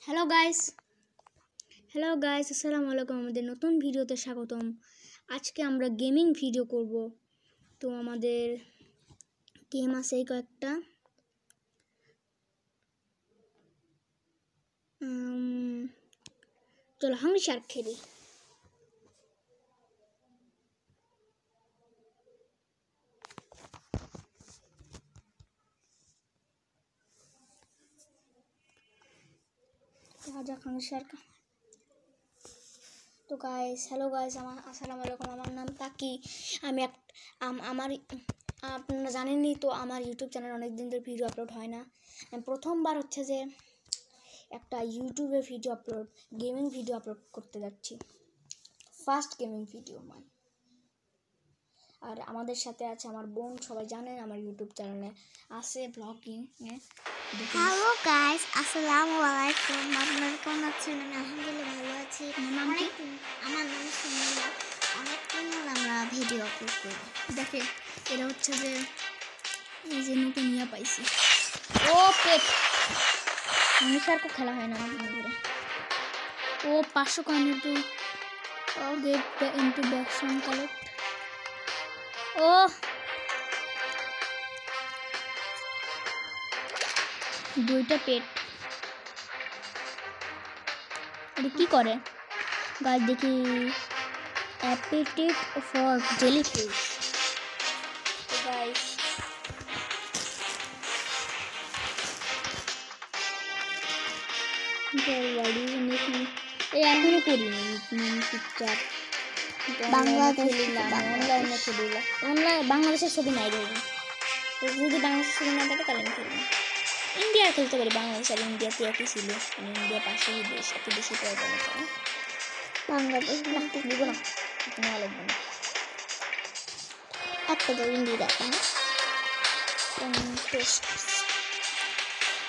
Hello guys আসসালামু আলাইকুম। আমাদের নতুন ভিডিওতে স্বাগতম। আজকে আমরা গেমিং ভিডিও করব। তো আমাদের গেম আছে এই কয়েকটা। চলো হাংরি শার্ক খেলি। Hungry Shark. তো গাইস হ্যালো গাইস, আসসালামু আলাইকুম। আমার নাম তাকি। আমি আমার আপনারা জানেনই তো, আমার ইউটিউব চ্যানেল অনেক দিন ধরে ভিডিও আপলোড হয় না। আমি প্রথমবার হচ্ছে যে একটা ইউটিউবে ভিডিও গেমিং ভিডিও আপলোড করতে যাচ্ছি। ফার্স্ট গেমিং ভিডিও মানে। আর আমাদের সাথে আছে আমার বোন, সবাই জানেন আমার ইউটিউব চ্যানেলে আছে ব্লগিং। হ্যালো গাইস, আসসালামু আলাইকুম। আপনারা কেমন আছেন? আমি আলহামদুলিল্লাহ ভালো আছি। আমার নাম সুমিলা। অনেকদিন আমরা ভিডিও আপলোড করি। দেখে এটা হচ্ছে যে এই যে নতুন ইয়া পাইছি। ও পেট নিশারকো খেলা হয় না অনেকদিন ধরে। ও 500 কয়েন ইন্টু গেট ইন্টু ব্যাকশন কালেক্ট। ও দুইটা পেট। এটা কি করে গাছ দেখি? অ্যাপিটিট ফর জেলিফিশ। গাইস এই এখনো করিনি পিকচার। অনলাইনে খেলিলাম। বাংলাদেশের ছবি নাই রইল। যদি বাংলাদেশের ছবি না থাকে তাহলে আমি খেলি। ইন্ডিয়ার খেলতে পারি। বাংলাদেশ আর ইন্ডিয়াতে একই ছিল। ইন্ডিয়া পাশেই দেশ, এত বেশি প্রয়োজন আছে। বাংলাদেশ দিব না, নেওয়া লাগবে না। একটা তো ইন্ডিয়া দেখা না।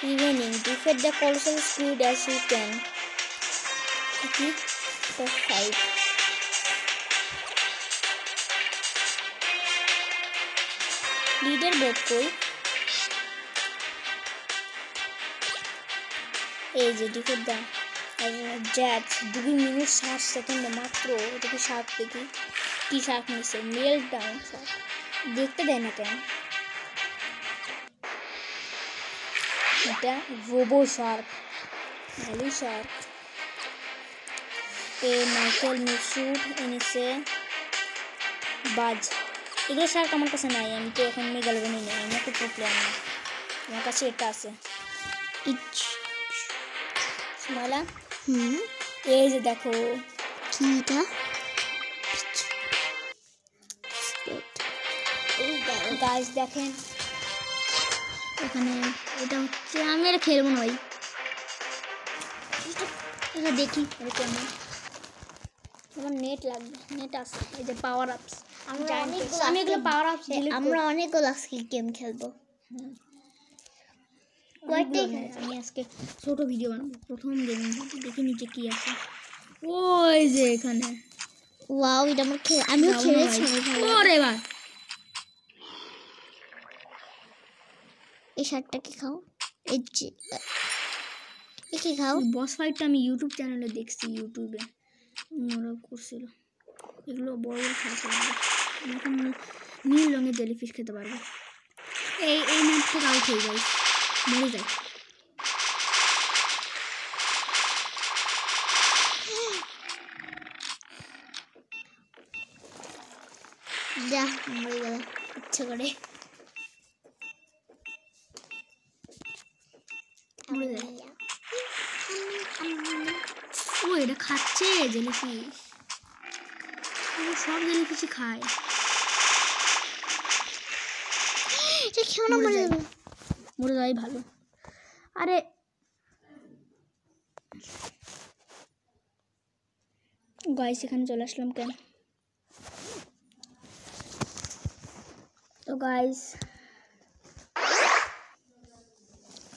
Evening, defeat the colossal squid as you can. Okay, top 5. Leader board কই? এই যে defeat the jets 2 মিনিট 60 সেকেন্ডে মাত্র। এটা কি শার্ক দেখি? কি শার্ক নিছে? Meltdown Shark. দেখতে দেয় না কেন? এটা রোবো শার্ক, ম্যালি শার্ক। মাইকেল মিশুট এনেছে বাজ। এগুলো শার্ক আমার কাছে নাই। আমি তো এখন মেগালোডন নেই, আমি তো প্রো প্লেয়ার না। আমার কাছে এটা আছে। স্মাইলা। এই যে দেখো কি এটা? গাইস দেখেন এখানে। এটা হচ্ছে, আমি এটা খেলবো না ভাই। এটা দেখি এটা কেমন। আমার নেট লাগবে, নেট আছে। এই যে পাওয়ার আপস। আমি এগুলো পাওয়ার আপস আমরা অনেকগুলো আজকে গেম খেলবো। আমি আজকে ছোট ভিডিও বানাবো। প্রথম গেম দেখি নিচে কি আছে। ওই যে এখানে ওয়াও, এটা আমিও খেলেছি। ওরে ভাই, এই শার্টটাকে খাও। এই যে একে খাও। বস ফাইটটা আমি ইউটিউব চ্যানেলে দেখছি। ইউটিউবে ওরা করছিল। এগুলো বড় বড় শার্ক লাগবে। আমি এখন নীল রঙের জেলিফিশ খেতে পারবো। এই ম্যাপ থেকে আউট হয়ে যায়, মরে যায়। যা মরে গেল ইচ্ছা করে। ও এটা খাচ্ছে জেলিফিশ। সব জেলিফিশই খায়। এটা খেও না, মরে যাবে। মরে যাওয়াই ভালো। আরে গাইস এখানে চলে আসলাম কেন? তো গাইস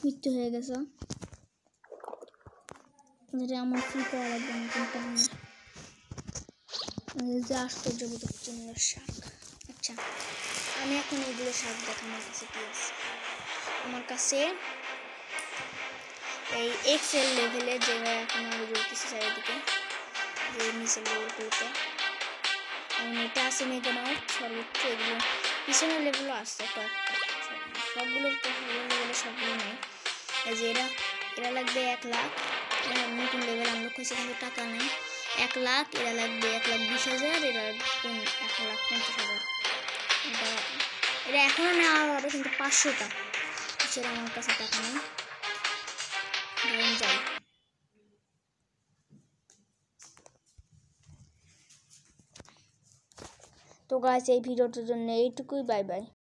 মৃত্যু হয়ে গেছে। যেটা আমার ফ্রি করা লাগবে না, কিন্তু যে আশ্চর্যবোধক চিহ্নের শার্ক। আচ্ছা, আমি এখন এইগুলো শার্ক দেখা। আমার কাছে কি আছে? আমার কাছে এই এক্সেল লেভেলের যেটা এখন আমি বলতেছি চারিদিকে যে নিচের লেভেলগুলোতে আমি এটা আছে মেগা মাউথ সর্বোচ্চ এগুলো পিছনের লেভেলও আসছে কয়েকটা সবগুলোর তো লেভেলে সবগুলো নেই এই যে এরা লাগবে 1 লাখ নতুন লেভেল আনলক হয়েছে কিন্তু টাকা নেই 1 লাখ এরা লাগবে 1,20,000 এরা 1,50,000 এটা এখনও নেওয়া হবে কিন্তু 500টা সেটা আমার কাছে টাকা নেই যাই তো গাইস এই ভিডিওটার জন্য এইটুকুই বাই বাই